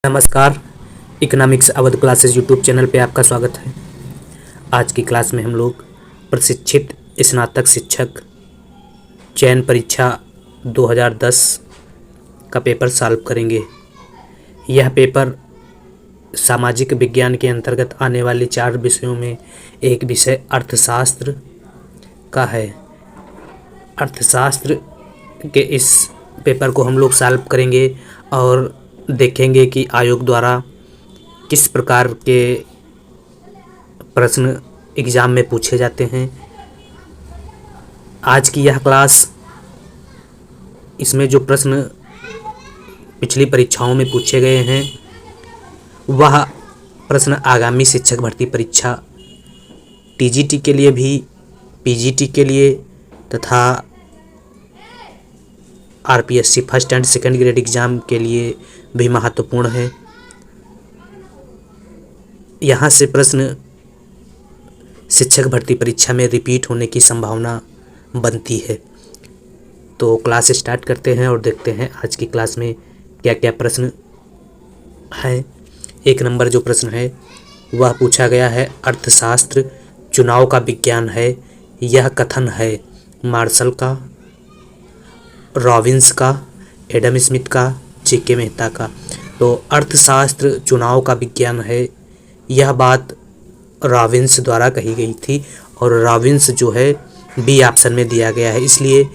नमस्कार। Economics Awadh classes YouTube channel पे आपका स्वागत है। आज की क्लास में हम लोग प्रशिक्षित स्नातक शिक्षक चयन परीक्षा 2010 का पेपर सॉल्व करेंगे। यह पेपर सामाजिक विज्ञान के अंतर्गत आने वाले 4 विषयों में एक विषय अर्थशास्त्र का है। अर्थशास्त्र के इस पेपर को हम लोग सॉल्व करेंगे और देखेंगे कि आयोग द्वारा किस प्रकार के प्रश्न एग्ज़ाम में पूछे जाते हैं। आज की यह क्लास, इसमें जो प्रश्न पिछली परीक्षाओं में पूछे गए हैं वह प्रश्न आगामी शिक्षक भर्ती परीक्षा टीजीटी के लिए भी, पीजीटी के लिए तथा RPSC first and second grade exam के लिए भी महत्वपूर्ण है। यहाँ से प्रश्न शिक्षक भर्ती परीक्षा में रिपीट होने की संभावना बनती है। तो क्लास स्टार्ट करते हैं और देखते हैं आज की क्लास में क्या क्या प्रश्न हैं। 1 नंबर जो प्रश्न है वह पूछा गया है, अर्थशास्त्र चुनाव का विज्ञान है। यह कथन है मार्शल का, रॉबिन्स का, एडम स्मिथ का, जे.के. मेहता का। तो अर्थशास्त्र चुनाव का विज्ञान है, यह बात रॉबिन्स द्वारा कही गई थी और रॉबिन्स जो है बी ऑप्शन में दिया गया है, इसलिए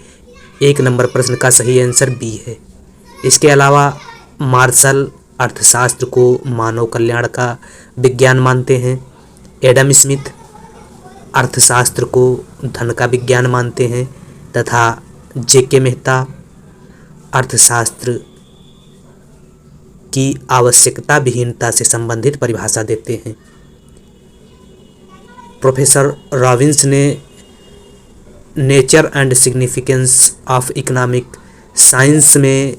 1 नंबर प्रश्न का सही आंसर बी है। इसके अलावा मार्शल अर्थशास्त्र को मानव कल्याण का विज्ञान मानते हैं। एडम स्मिथ अर्थशास्त्र को धन का विज्ञान मानते हैं तथा जे.के. मेहता अर्थशास्त्र की आवश्यकता विहीनता से संबंधित परिभाषा देते हैं। प्रोफेसर रॉबिन्स ने nature and significance of economic science में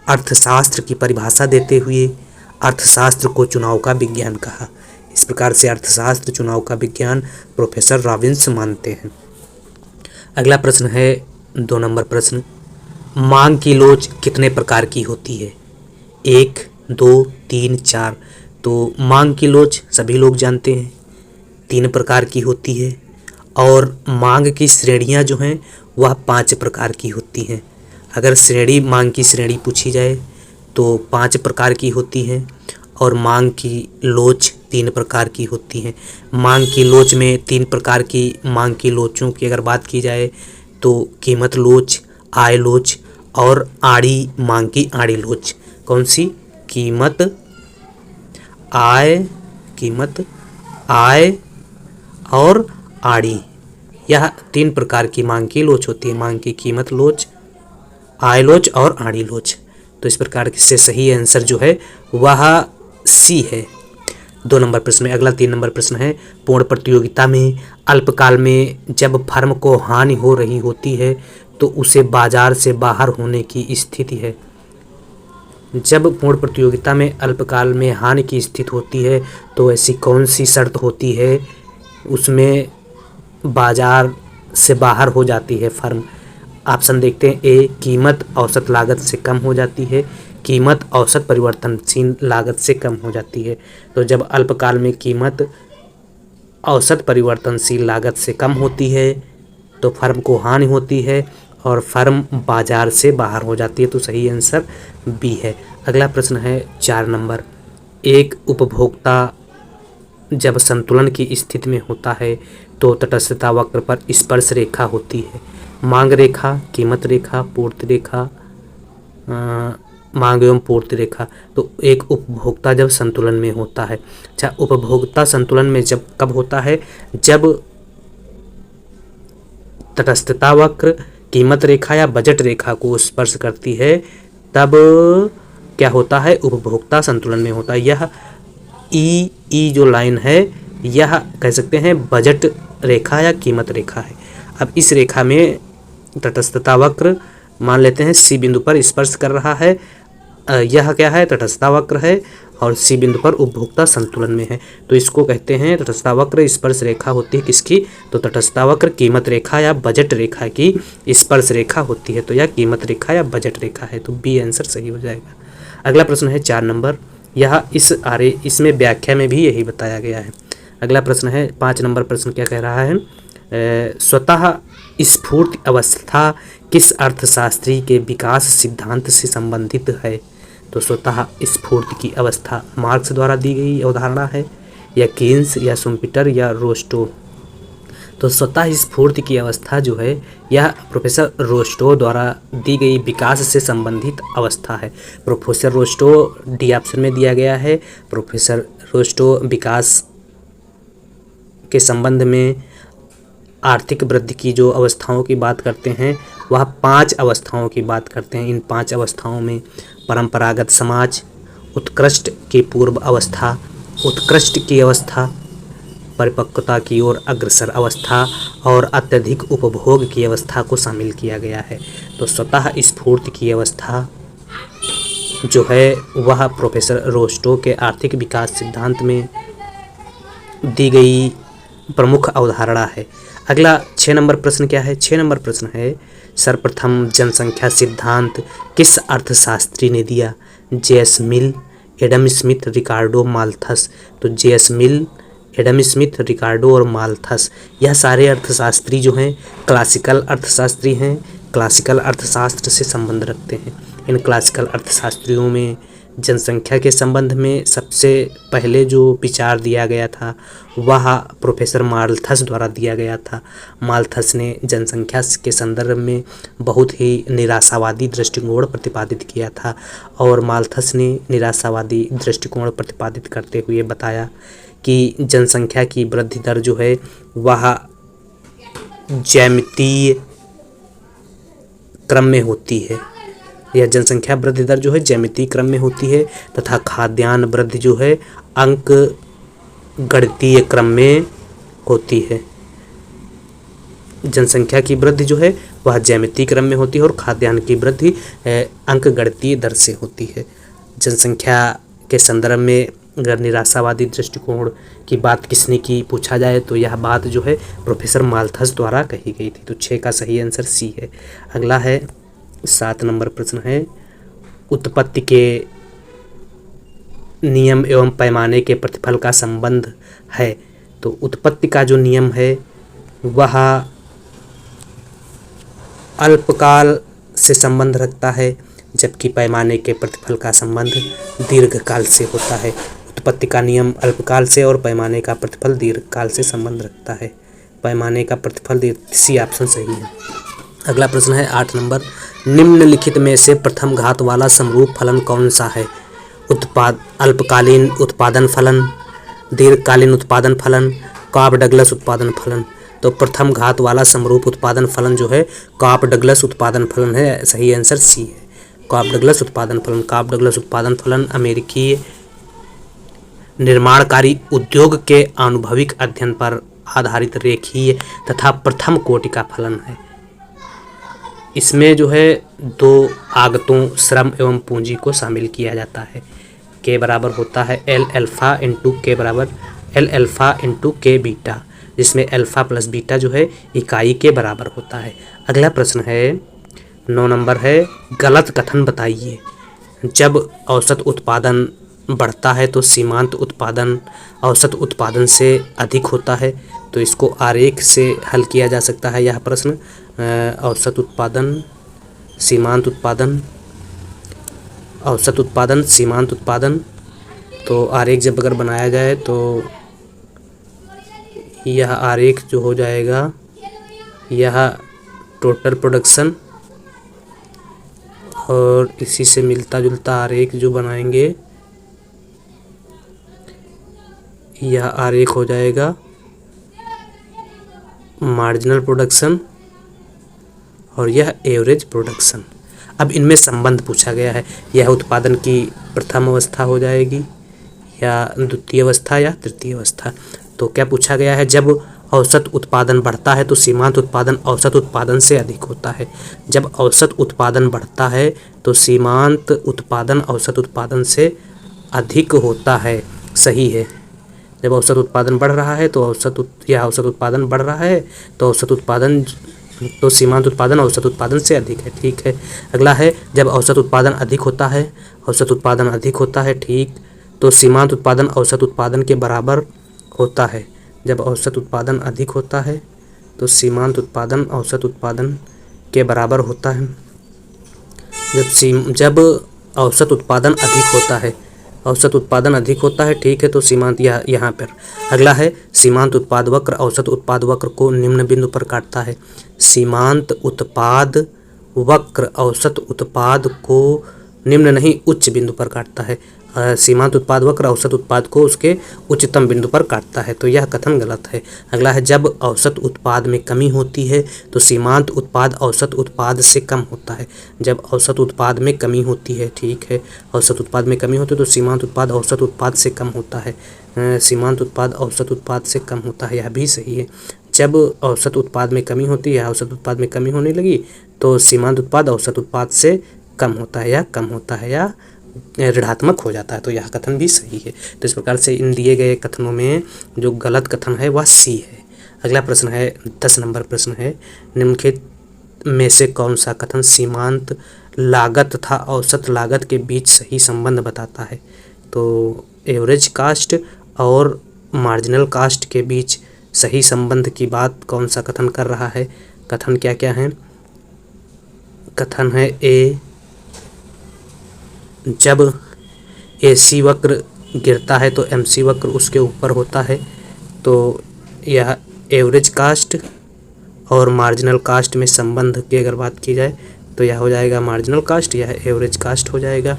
अर्थशास्त्र की परिभाषा देते हुए अर्थशास्त्र को चुनाव का विज्ञान कहा। इस प्रकार से अर्थशास्त्र चुनाव का विज्ञान प्रोफेसर रॉबिन्स मानते हैं। अगला प्रश्न है 2 नंबर प्रश्न, मांग की लोच कितने प्रकार की होती है? 1, 2, 3, 4। तो मांग की लोच सभी लोग जानते हैं 3 प्रकार की होती है और मांग की श्रेणियां जो हैं वह 5 प्रकार की होती हैं। अगर मांग की श्रेणी पूछी जाए तो 5 प्रकार की होती है और मांग की लोच 3 प्रकार की होती हैं। मांग की लोच में 3 प्रकार की मांग की लोचों की अगर बात की जाए तो कीमत लोच, आय लोच और आड़ी मांग की आड़ी लोच। कौन सी? कीमत आय और आड़ी, यह 3 प्रकार की मांग की लोच होती है। मांग की कीमत लोच, आय लोच और आड़ी लोच। तो इस प्रकार से सही आंसर जो है वह सी है 2 नंबर प्रश्न में। अगला 3 नंबर प्रश्न है, पूर्ण प्रतियोगिता में अल्पकाल में जब फर्म को हानि हो रही होती है तो उसे बाजार से बाहर होने की स्थिति है। जब पूर्ण प्रतियोगिता में अल्पकाल में हानि की स्थिति होती है तो ऐसी कौन सी शर्त होती है उसमें बाजार से बाहर हो जाती है फर्म? ऑप्शन देखते हैं। ए, कीमत औसत लागत से कम हो जाती है। कीमत औसत परिवर्तनशील लागत से कम हो जाती है। तो जब अल्पकाल में कीमत औसत परिवर्तनशील लागत से कम होती है तो फर्म को हानि होती है और फर्म बाजार से बाहर हो जाती है। तो सही आंसर बी है। अगला प्रश्न है 4 नंबर, एक उपभोक्ता जब संतुलन की स्थिति में होता है तो तटस्थता वक्र पर स्पर्श रेखा होती है। मांग रेखा, कीमत रेखा, पूर्ति रेखा, मांग एवं पूर्ति रेखा। तो एक उपभोक्ता जब संतुलन में होता है, अच्छा, उपभोक्ता संतुलन में जब कब होता है? जब तटस्थता वक्र कीमत रेखा या बजट रेखा को स्पर्श करती है तब क्या होता है? उपभोक्ता संतुलन में होता है। यह ई जो लाइन है यह कह सकते हैं बजट रेखा या कीमत रेखा है। अब इस रेखा में तटस्थता वक्र मान लेते हैं सी बिंदु पर स्पर्श कर रहा है। यह क्या है? तटस्थता वक्र है और सी बिंदु पर उपभोक्ता संतुलन में है। तो इसको कहते हैं तटस्थता वक्र स्पर्श रेखा होती है किसकी? तो तटस्थता वक्र कीमत रेखा या बजट रेखा की स्पर्श रेखा होती है। तो यह कीमत रेखा या बजट रेखा है। तो बी आंसर सही हो जाएगा। अगला प्रश्न है 4 नंबर, यह इसमें व्याख्या में भी यही बताया गया है। अगला प्रश्न है 5 नंबर प्रश्न क्या कह रहा है, स्वतः स्फूर्त अवस्था किस अर्थशास्त्री के विकास सिद्धांत से संबंधित है? तो स्वतः स्फूर्ति की अवस्था मार्क्स द्वारा दी गई अवधारणा है, या कीन्स, या शुम्पेटर, या रोस्टो? तो स्वतः स्फूर्ति की अवस्था जो है यह प्रोफेसर रोस्टो द्वारा दी गई विकास से संबंधित अवस्था है। प्रोफेसर रोस्टो डी ऑप्शन में दिया गया है। प्रोफेसर रोस्टो विकास के संबंध में आर्थिक वृद्धि की जो अवस्थाओं की बात करते हैं वह 5 अवस्थाओं की बात करते हैं। इन 5 अवस्थाओं में परंपरागत समाज, उत्कृष्ट की पूर्व अवस्था, उत्कृष्ट की अवस्था, परिपक्वता की ओर अग्रसर अवस्था और अत्यधिक उपभोग की अवस्था को शामिल किया गया है। तो स्वतः स्फूर्ति की अवस्था जो है वह प्रोफेसर रोस्टो के आर्थिक विकास सिद्धांत में दी गई प्रमुख अवधारणा है। अगला 6 नंबर प्रश्न क्या है? 6 नंबर प्रश्न है, सर्वप्रथम जनसंख्या सिद्धांत किस अर्थशास्त्री ने दिया? जे.एस. मिल, एडम स्मिथ, रिकार्डो, माल्थस? तो जे.एस. मिल, एडम स्मिथ, रिकार्डो और माल्थस यह सारे अर्थशास्त्री जो हैं क्लासिकल अर्थशास्त्री हैं, क्लासिकल अर्थशास्त्र से संबंध रखते हैं। इन क्लासिकल अर्थशास्त्रियों में जनसंख्या के संबंध में सबसे पहले जो विचार दिया गया था वह प्रोफेसर माल्थस द्वारा दिया गया था। माल्थस ने जनसंख्या के संदर्भ में बहुत ही निराशावादी दृष्टिकोण प्रतिपादित किया था और माल्थस ने निराशावादी दृष्टिकोण प्रतिपादित करते हुए बताया कि जनसंख्या की वृद्धि दर जो है वह ज्यामितीय क्रम में होती है। यह जनसंख्या वृद्धि दर जो है ज्यामितीय क्रम में होती है तथा खाद्यान्न वृद्धि जो है अंक गणितीय क्रम में होती है। जनसंख्या की वृद्धि जो है वह ज्यामितीय क्रम में होती है और खाद्यान्न की वृद्धि अंक गणितीय दर से होती है। जनसंख्या के संदर्भ में अगर निराशावादी दृष्टिकोण की बात किसने की पूछा जाए तो यह बात जो है प्रोफेसर माल्थस द्वारा कही गई थी। तो 6 का सही आंसर सी है। अगला है 7 नंबर प्रश्न है, उत्पत्ति के नियम एवं पैमाने के प्रतिफल का संबंध है। तो उत्पत्ति का जो नियम है वह अल्पकाल से संबंध रखता है जबकि पैमाने के प्रतिफल का संबंध दीर्घकाल से होता है। उत्पत्ति का नियम अल्पकाल से और पैमाने का प्रतिफल दीर्घकाल से संबंध रखता है। पैमाने का प्रतिफल सी ऑप्शन सही है। अगला प्रश्न है 8 नंबर, निम्नलिखित में से प्रथम घात वाला समरूप फलन कौन सा है? अल्पकालीन उत्पादन फलन, दीर्घकालीन उत्पादन फलन, कॉप डगलस उत्पादन फलन? तो प्रथम घात वाला समरूप उत्पादन फलन जो है कॉप डगलस उत्पादन फलन है। सही आंसर सी है, कॉप डगलस उत्पादन फलन। कॉप डगलस उत्पादन फलन अमेरिकी निर्माणकारी उद्योग के आनुभविक अध्ययन पर आधारित रेखीय तथा प्रथम कोटि का फलन है। इसमें जो है 2 आगतों श्रम एवं पूंजी को शामिल किया जाता है। के बराबर होता है एल अल्फ़ा इंटू के बराबर एल अल्फ़ा इंटू के बीटा, जिसमें अल्फ़ा प्लस बीटा जो है इकाई के बराबर होता है। अगला प्रश्न है 9 नंबर है, गलत कथन बताइए। जब औसत उत्पादन बढ़ता है तो सीमांत उत्पादन औसत उत्पादन से अधिक होता है। तो इसको आरेख से हल किया जा सकता है यह प्रश्न। औसत उत्पादन, सीमांत उत्पादन, औसत उत्पादन, सीमांत उत्पादन। तो आरेख जब अगर बनाया जाए तो यह आरेख जो हो जाएगा यह टोटल प्रोडक्शन और इसी से मिलता जुलता आरेख जो बनाएंगे यह आरेख हो जाएगा मार्जिनल प्रोडक्शन और यह एवरेज प्रोडक्शन। अब इनमें संबंध पूछा गया है, यह उत्पादन की प्रथम अवस्था हो जाएगी या द्वितीय अवस्था या तृतीय अवस्था। तो क्या पूछा गया है, जब औसत उत्पादन बढ़ता है तो सीमांत उत्पादन औसत उत्पादन से अधिक होता है। जब औसत उत्पादन बढ़ता है तो सीमांत उत्पादन औसत उत्पादन से अधिक होता है। सही है, जब औसत उत्पादन बढ़ रहा है तो औसत उत्पादन बढ़ रहा है तो औसत उत्पादन तो सीमांत उत्पादन औसत उत्पादन से अधिक है। ठीक है। अगला है जब औसत उत्पादन अधिक होता है, औसत उत्पादन अधिक होता है, ठीक, तो सीमांत उत्पादन औसत उत्पादन के बराबर होता है। जब औसत उत्पादन अधिक होता है तो सीमांत उत्पादन औसत उत्पादन के बराबर होता है। जब औसत उत्पादन अधिक होता है, औसत उत्पादन अधिक होता है, ठीक है, तो सीमांत यहाँ पर अगला है सीमांत उत्पाद वक्र औसत उत्पाद वक्र को निम्न बिंदु पर काटता है। सीमांत उत्पाद वक्र औसत उत्पाद को निम्न नहीं उच्च बिंदु पर काटता है। सीमांत उत्पाद वक्र औसत उत्पाद को उसके उच्चतम बिंदु पर काटता है, तो यह कथन गलत है। अगला है जब औसत उत्पाद में कमी होती है तो सीमांत उत्पाद औसत उत्पाद से कम होता है। जब औसत उत्पाद में कमी होती है, ठीक है, औसत उत्पाद में कमी होती है तो सीमांत उत्पाद औसत उत्पाद से कम होता है। सीमांत उत्पाद औसत उत्पाद से कम होता है, यह भी सही है। जब औसत उत्पाद में कमी होती है, औसत उत्पाद में कमी होने लगी तो सीमांत उत्पाद औसत उत्पाद से कम होता है या कम होता है या ऋणात्मक हो जाता है, तो यह कथन भी सही है। तो इस प्रकार से इन दिए गए कथनों में जो गलत कथन है वह सी है। अगला प्रश्न है 10 नंबर प्रश्न है, निम्नलिखित में से कौन सा कथन सीमांत लागत तथा औसत लागत के बीच सही संबंध बताता है। तो एवरेज कास्ट और मार्जिनल कास्ट के बीच सही संबंध की बात कौन सा कथन कर रहा है। कथन क्या क्या हैं। कथन है ए, जब AC वक्र गिरता है तो MC वक्र उसके ऊपर होता है, तो यह एवरेज कास्ट और मार्जिनल कास्ट में संबंध की अगर बात की जाए तो यह हो जाएगा मार्जिनल कास्ट, यह एवरेज कास्ट हो जाएगा।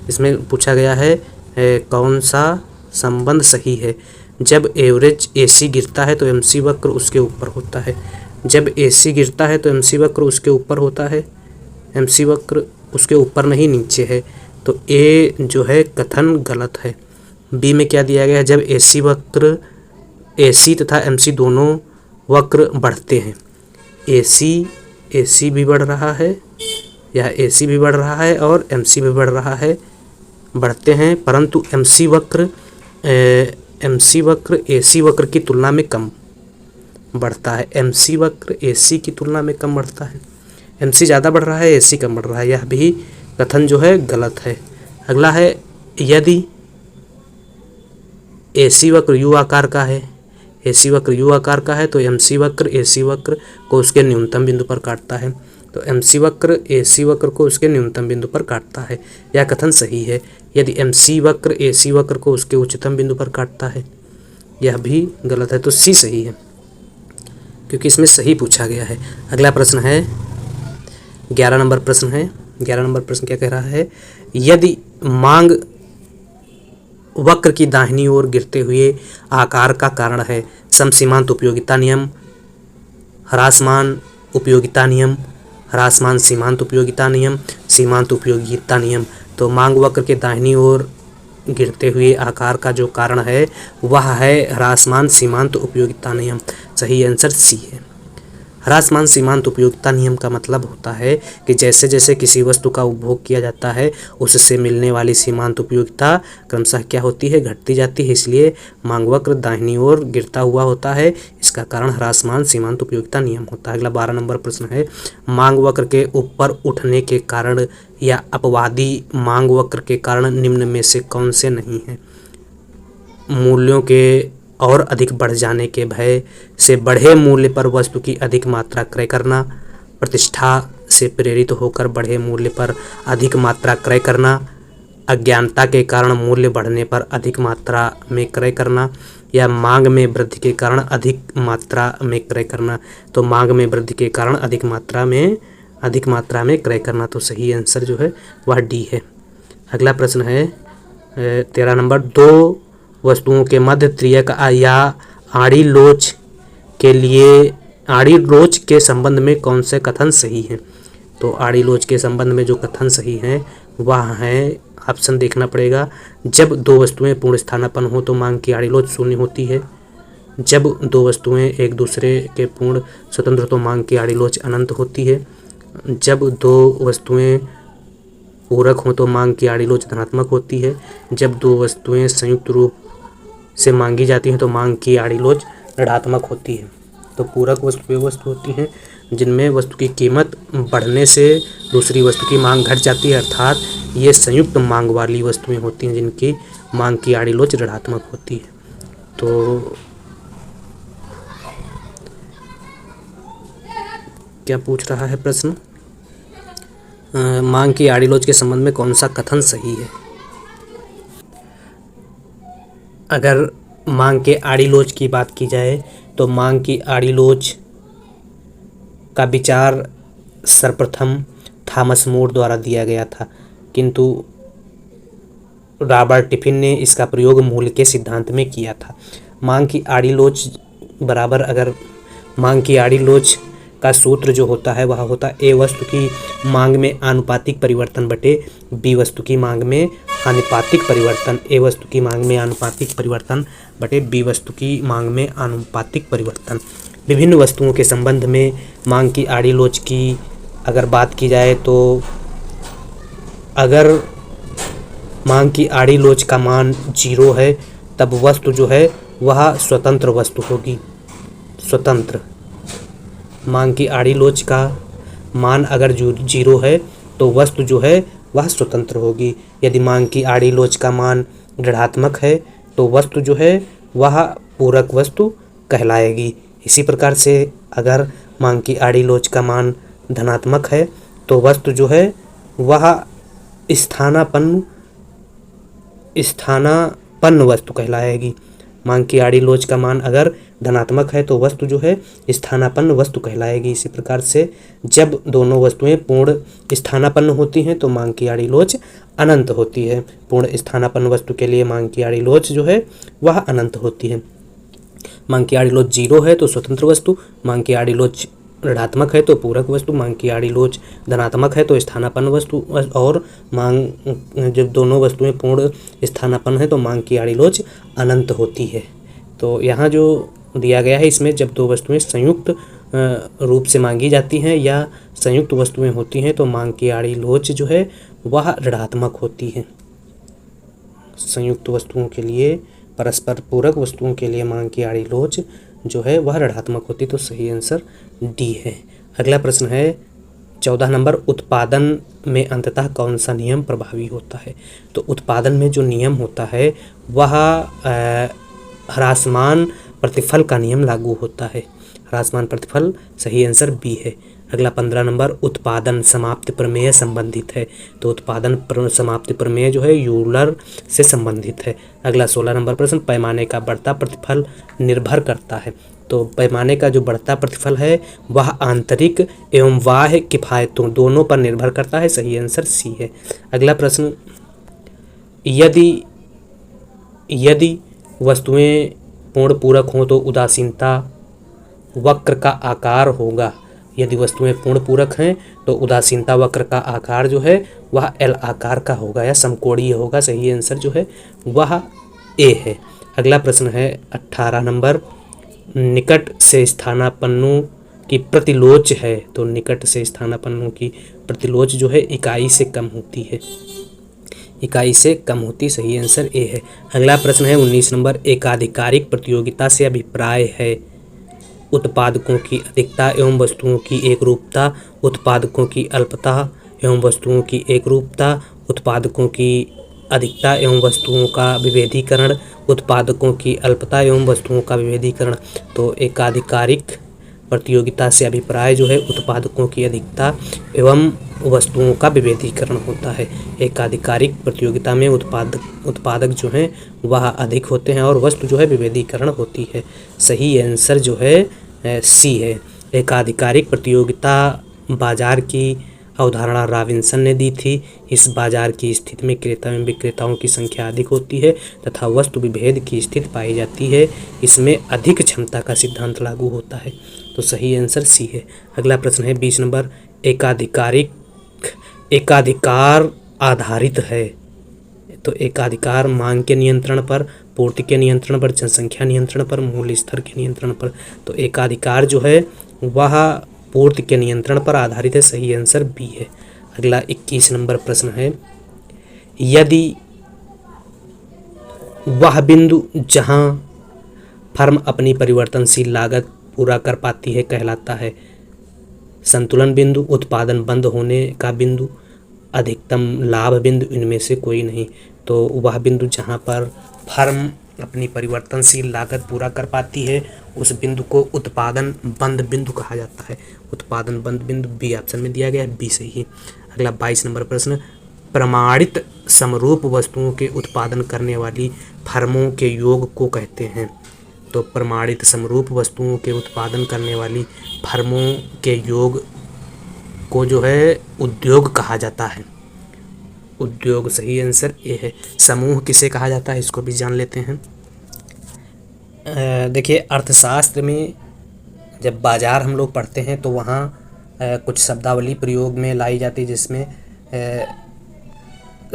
इसमें पूछा गया है कौन सा संबंध सही है। जब एवरेज AC गिरता है तो MC वक्र उसके ऊपर होता है। जब AC गिरता है तो MC वक्र उसके ऊपर होता है, MC वक्र उसके ऊपर नहीं नीचे है, तो ए जो है कथन गलत है। बी में क्या दिया गया है, जब AC तथा MC दोनों वक्र बढ़ते हैं, AC भी बढ़ रहा है, यह AC भी बढ़ रहा है और MC भी बढ़ रहा है, बढ़ते हैं, परंतु MC वक्र AC वक्र की तुलना में कम बढ़ता है। MC वक्र AC की तुलना में कम बढ़ता है। MC ज़्यादा बढ़ रहा है, AC कम बढ़ रहा है, यह भी कथन जो है गलत है। अगला है यदि AC वक्र U आकार का है, AC वक्र U आकार का है तो MC वक्र AC वक्र को उसके न्यूनतम बिंदु पर काटता है। तो MC वक्र AC वक्र को उसके न्यूनतम बिंदु पर काटता है, यह कथन सही है। यदि MC वक्र AC वक्र को उसके उच्चतम बिंदु पर काटता है, यह भी गलत है। तो सी सही है क्योंकि इसमें सही पूछा गया है। अगला प्रश्न है 11 नंबर प्रश्न है। 11 नंबर प्रश्न क्या कह रहा है, यदि मांग वक्र की दाहिनी ओर गिरते हुए आकार का कारण है समसीमांत उपयोगिता नियम, ह्रासमान उपयोगिता नियम, ह्रासमान सीमांत उपयोगिता नियम, सीमांत उपयोगिता नियम, तो मांग वक्र के दाहिनी ओर गिरते हुए आकार का जो कारण है वह है ह्रासमान सीमांत उपयोगिता नियम। सही आंसर सी है। ह्रासमान सीमांत उपयोगिता नियम का मतलब होता है कि जैसे जैसे किसी वस्तु का उपभोग किया जाता है उससे मिलने वाली सीमांत उपयोगिता क्रमशः क्या होती है, घटती जाती है, इसलिए मांग वक्र दाहिनी ओर गिरता हुआ होता है, इसका कारण ह्रासमान सीमांत उपयोगिता नियम होता है। अगला 12 नंबर प्रश्न है, मांग वक्र के ऊपर उठने के कारण या अपवादी मांग वक्र के कारण निम्न में से कौन से नहीं है। मूल्यों के और अधिक बढ़ जाने के भय से बढ़े मूल्य पर वस्तु की अधिक मात्रा क्रय करना, प्रतिष्ठा से प्रेरित होकर बढ़े मूल्य पर अधिक मात्रा क्रय करना, अज्ञानता के कारण मूल्य बढ़ने पर अधिक मात्रा में क्रय करना, या मांग में वृद्धि के कारण अधिक मात्रा में क्रय करना। तो मांग में वृद्धि के कारण अधिक मात्रा में क्रय करना, तो सही आंसर जो है वह डी है। अगला प्रश्न है 13 नंबर, दो वस्तुओं के मध्य त्रियक या आड़ी लोच के संबंध में कौन से कथन सही हैं। तो आड़ी लोच के संबंध में जो कथन सही हैं वह है, ऑप्शन देखना पड़ेगा, जब दो वस्तुएं पूर्ण स्थानापन्न हो तो मांग की आड़ी लोच शून्य होती है, जब दो वस्तुएं एक दूसरे के पूर्ण स्वतंत्र तो मांग की आड़ी लोच अनंत होती है, जब दो वस्तुएं पूरक हो तो मांग की आड़ी लोच धनात्मक होती है, जब दो वस्तुएं संयुक्त रूप से मांगी जाती हैं तो मांग की आड़ी लोच ऋणात्मक होती है। तो पूरक वस्तु वे वस्तु होती हैं जिनमें वस्तु की कीमत बढ़ने से दूसरी वस्तु की मांग घट जाती है, अर्थात ये संयुक्त मांग वाली वस्तुएं होती हैं जिनकी मांग की आड़ी लोच ऋणात्मक होती है। तो क्या पूछ रहा है प्रश्न, मांग की आड़ी लोच के संबंध में कौन सा कथन सही है? अगर मांग के आड़ी लोच की बात की जाए तो मांग की आड़ी लोच का विचार सर्वप्रथम थॉमस मोर द्वारा दिया गया था, किंतु रॉबर्ट टिफिन ने इसका प्रयोग मूल्य के सिद्धांत में किया था। मांग की आड़ी लोच बराबर, अगर मांग की आड़ी लोच का सूत्र जो होता है वह होता है ए वस्तु की मांग में आनुपातिक परिवर्तन बटे बी वस्तु की मांग में आनुपातिक परिवर्तन। ए वस्तु की मांग में आनुपातिक परिवर्तन बटे बी वस्तु की मांग में आनुपातिक परिवर्तन। विभिन्न वस्तुओं के संबंध में मांग की आड़ी लोच की अगर बात की जाए तो अगर मांग की आड़ी लोच का मान 0 है तब वस्तु जो है वह स्वतंत्र वस्तु होगी। स्वतंत्र मांग की आड़ी लोच का मान अगर 0 है तो वस्तु जो है वह स्वतंत्र होगी। यदि मांग की आड़ी लोच का मान ऋणात्मक है तो वस्तु जो है वह पूरक वस्तु कहलाएगी। इसी प्रकार से अगर मांग की आड़ी लोच का मान धनात्मक है तो वस्तु जो है वह स्थानापन्न वस्तु कहलाएगी। मांग की आड़ी लोच का मान अगर धनात्मक है तो वस्तु जो है स्थानापन्न वस्तु कहलाएगी। इसी प्रकार से जब दोनों वस्तुएं पूर्ण स्थानापन्न होती हैं तो मांग की आड़ी लोच अनंत होती है। पूर्ण स्थानापन्न वस्तु के लिए मांग की आड़ी लोच जो है वह अनंत होती है। मांग की आड़ी लोच 0 है तो स्वतंत्र वस्तु, मांग की आड़ी लोच ऋणात्मक है तो पूरक वस्तु, मांग की आड़ी लोच धनात्मक है तो स्थानापन्न वस्तु, और मांग जब दोनों वस्तुएं पूर्ण स्थानापन्न है तो मांग की आड़ी लोच अनंत होती है। तो यहाँ जो दिया गया है इसमें जब दो वस्तुएं संयुक्त रूप से मांगी जाती हैं या संयुक्त वस्तुएं होती हैं तो मांग की आड़ी लोच जो है वह ऋणात्मक होती है। संयुक्त वस्तुओं के लिए, परस्पर पूरक वस्तुओं के लिए मांग की आड़ी लोच जो है वह ऋणात्मक होती। तो सही आंसर डी है। अगला प्रश्न है 14 नंबर, उत्पादन में अंततः कौन सा नियम प्रभावी होता है? तो उत्पादन में जो नियम होता है वह ह्रासमान प्रतिफल का नियम लागू होता है। ह्रासमान प्रतिफल, सही आंसर बी है। अगला 15 नंबर, उत्पादन समाप्ति प्रमेय संबंधित है। तो उत्पादन समाप्ति प्रमेय जो है यूलर से संबंधित है। अगला 16 नंबर प्रश्न, पैमाने का बढ़ता प्रतिफल निर्भर करता है। तो पैमाने का जो बढ़ता प्रतिफल है वह आंतरिक एवं बाह्य किफायतों दोनों पर निर्भर करता है। सही आंसर सी है। अगला प्रश्न, यदि वस्तुएं पूर्ण पूरक हों तो उदासीनता वक्र का आकार होगा। यदि वस्तुएं पूर्ण पूरक हैं तो उदासीनता वक्र का आकार जो है वह एल आकार का होगा या समकोणीय होगा। सही आंसर जो है वह ए है। अगला प्रश्न है 18 नंबर, निकट से स्थानापन्नों की प्रतिलोच है। तो निकट से स्थानापन्नों की प्रतिलोच जो है इकाई से कम होती है। इकाई से कम होती, सही आंसर ए है। अगला प्रश्न है 19 नंबर, एकाधिकारिक प्रतियोगिता से अभिप्राय है उत्पादकों की अधिकता एवं वस्तुओं की एकरूपता, उत्पादकों की अल्पता एवं वस्तुओं की एकरूपता, उत्पादकों की अधिकता एवं वस्तुओं का विभेदीकरण, उत्पादकों की अल्पता एवं वस्तुओं का विभेदीकरण। तो एकाधिकारिक प्रतियोगिता से अभिप्राय जो है उत्पादकों की अधिकता एवं वस्तुओं का विभेदीकरण होता है। एकाधिकारिक प्रतियोगिता में उत्पादक जो हैं वह अधिक होते हैं और वस्तु जो है विभेदीकरण होती है। सही आंसर जो है सी है। एकाधिकारिक प्रतियोगिता बाजार की अवधारणा रॉबिन्सन ने दी थी। इस बाजार की स्थिति में क्रेता एवं विक्रेताओं की संख्या अधिक होती है तथा वस्तु विभेद की स्थिति पाई जाती है। इसमें अधिक क्षमता का सिद्धांत लागू होता है। तो सही आंसर सी है। अगला प्रश्न है 20 नंबर, एकाधिकार आधारित है। तो एकाधिकार मांग के नियंत्रण पर, पूर्ति के नियंत्रण पर, जनसंख्या नियंत्रण पर, मूल्य स्तर के नियंत्रण पर। तो एकाधिकार जो है वह पूर्ति के नियंत्रण पर आधारित है। सही आंसर बी है। अगला 21 नंबर प्रश्न है, यदि वह बिंदु जहां फर्म अपनी परिवर्तनशील लागत पूरा कर पाती है कहलाता है संतुलन बिंदु, उत्पादन बंद होने का बिंदु, अधिकतम लाभ बिंदु, इनमें से कोई नहीं। तो वह बिंदु जहाँ पर फर्म अपनी परिवर्तनशील लागत पूरा कर पाती है उस बिंदु को उत्पादन बंद बिंदु कहा जाता है। उत्पादन बंद बिंदु बी ऑप्शन में दिया गया है, बी सही है। अगला 22 नंबर प्रश्न, प्रमाणित समरूप वस्तुओं के उत्पादन करने वाली फर्मों के योग को कहते हैं। तो प्रमाणित समरूप वस्तुओं के उत्पादन करने वाली फर्मों के योग को जो है उद्योग कहा जाता है। उद्योग सही आंसर ये है। समूह किसे कहा जाता है इसको भी जान लेते हैं। देखिए अर्थशास्त्र में जब बाजार हम लोग पढ़ते हैं तो वहाँ कुछ शब्दावली प्रयोग में लाई जाती है जिसमें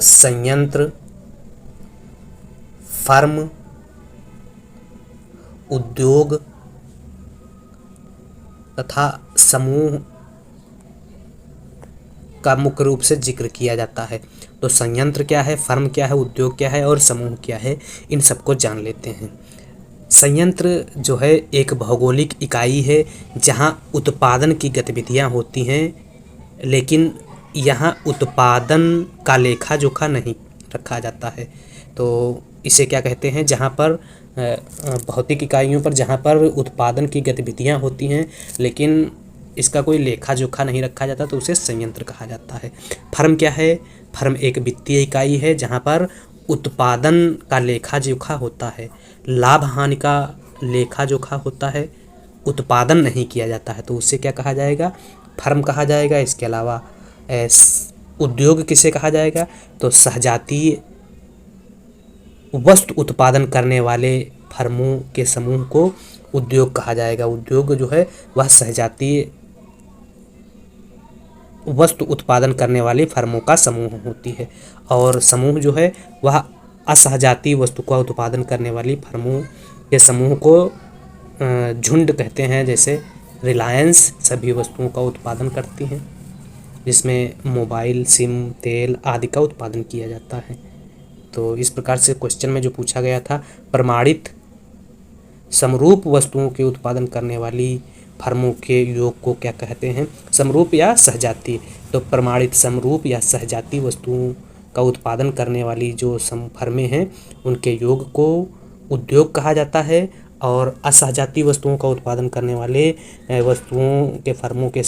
संयंत्र, फर्म, उद्योग तथा समूह का मुख्य रूप से जिक्र किया जाता है। तो संयंत्र क्या है, फर्म क्या है, उद्योग क्या है और समूह क्या है, इन सबको जान लेते हैं। संयंत्र जो है एक भौगोलिक इकाई है जहां उत्पादन की गतिविधियां होती हैं, लेकिन यहां उत्पादन का लेखा जोखा नहीं रखा जाता है। तो इसे क्या कहते हैं, जहां पर भौतिक इकाइयों पर जहां पर उत्पादन की गतिविधियां होती हैं लेकिन इसका कोई लेखा जोखा नहीं रखा जाता तो उसे संयंत्र कहा जाता है। फर्म क्या है, फर्म एक वित्तीय इकाई है जहां पर उत्पादन का लेखा जोखा होता है, लाभ हानि का लेखा जोखा होता है, उत्पादन नहीं किया जाता है तो उससे क्या कहा जाएगा, फर्म कहा जाएगा। इसके अलावा उद्योग किसे कहा जाएगा, तो सहजातीय वस्तु उत्पादन करने वाले फर्मों के समूह को उद्योग कहा जाएगा। उद्योग जो है वह सहजातीय वस्तु उत्पादन करने वाली फर्मों का समूह होती है, और समूह जो है वह असहजातीय वस्तु का उत्पादन करने वाली फर्मों के समूह को झुंड कहते हैं। जैसे रिलायंस सभी वस्तुओं का उत्पादन करती हैं जिसमें मोबाइल, सिम, तेल आदि का उत्पादन किया जाता है। तो इस प्रकार से क्वेश्चन में जो पूछा गया था, प्रमाणित समरूप वस्तुओं के उत्पादन करने वाली फर्मों के योग को क्या कहते हैं, समरूप या सहजातीय। तो प्रमाणित समरूप या सहजातीय वस्तुओं का उत्पादन करने वाली जो फर्में हैं उनके योग को उद्योग कहा जाता है, और असहजातीय वस्तुओं का उत्पादन करने वाले वस्तुओं के फर्मों के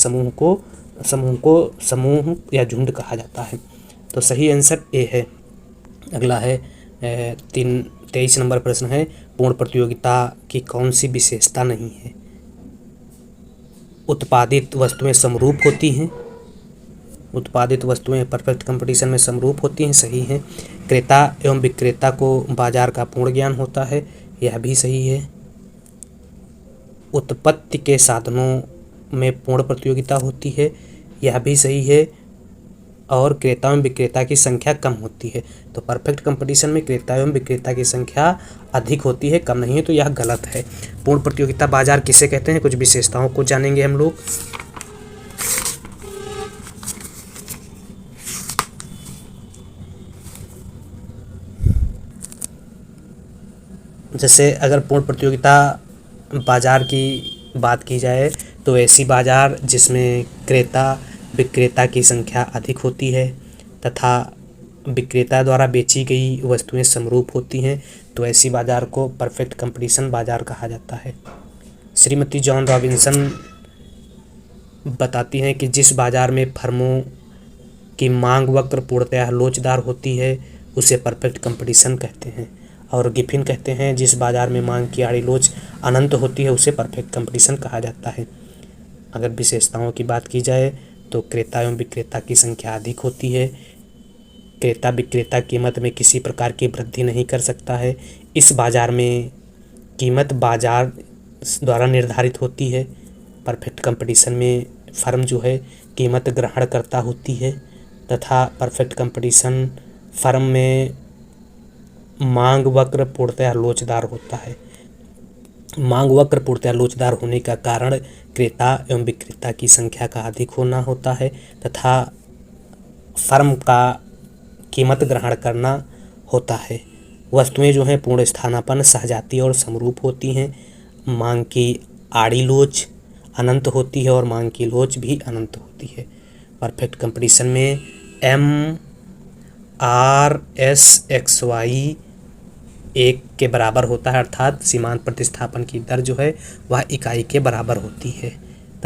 समूह या झुंड कहा जाता है। तो सही आंसर ए है। अगला है 23 नंबर प्रश्न है, पूर्ण प्रतियोगिता की कौन सी विशेषता नहीं है। उत्पादित वस्तुएं समरूप होती हैं, उत्पादित वस्तुएं परफेक्ट कंपटीशन में समरूप होती हैं, सही है। क्रेता एवं विक्रेता को बाजार का पूर्ण ज्ञान होता है, यह भी सही है। उत्पत्ति के साधनों में पूर्ण प्रतियोगिता होती है, यह भी सही है। और क्रेता एवं विक्रेता की संख्या कम होती है। तो परफेक्ट कंपटीशन में क्रेता एवं विक्रेता की संख्या अधिक होती है, कम नहीं है, तो यह गलत है। पूर्ण प्रतियोगिता बाजार किसे कहते हैं, कुछ विशेषताओं को जानेंगे हम लोग। जैसे अगर पूर्ण प्रतियोगिता बाजार की बात की जाए तो ऐसी बाजार जिसमें क्रेता विक्रेता की संख्या अधिक होती है तथा विक्रेता द्वारा बेची गई वस्तुएं समरूप होती हैं, तो ऐसी बाजार को परफेक्ट कंपटीशन बाजार कहा जाता है। श्रीमती जॉन रॉबिन्सन बताती हैं कि जिस बाजार में फर्मों की मांग वक्र पूर्णतः लोचदार होती है उसे परफेक्ट कंपटीशन कहते हैं। और गिफिन कहते हैं जिस बाजार में मांग की आड़ी लोच अनंत होती है उसे परफेक्ट कंपटीशन कहा जाता है। अगर विशेषताओं की बात की जाए तो क्रेता एवं विक्रेता की संख्या अधिक होती है, क्रेता विक्रेता कीमत में किसी प्रकार की वृद्धि नहीं कर सकता है, इस बाजार में कीमत बाजार द्वारा निर्धारित होती है, परफेक्ट कंपटीशन में फर्म जो है कीमत ग्रहणकर्ता होती है तथा परफेक्ट कंपटीशन फर्म में मांग वक्र पूर्णतः लोचदार होता है। मांग वक्र पूर्णतः लोचदार होने का कारण क्रेता एवं विक्रेता की संख्या का अधिक होना होता है तथा फर्म का कीमत ग्रहण करना होता है। वस्तुएं जो हैं पूर्ण स्थानापन्न, सहजातीय और समरूप होती हैं। मांग की आड़ी लोच अनंत होती है और मांग की लोच भी अनंत होती है। परफेक्ट कंपटीशन में MRSXY 1 के बराबर होता है, अर्थात सीमांत प्रतिस्थापन की दर जो है वह इकाई के बराबर होती है,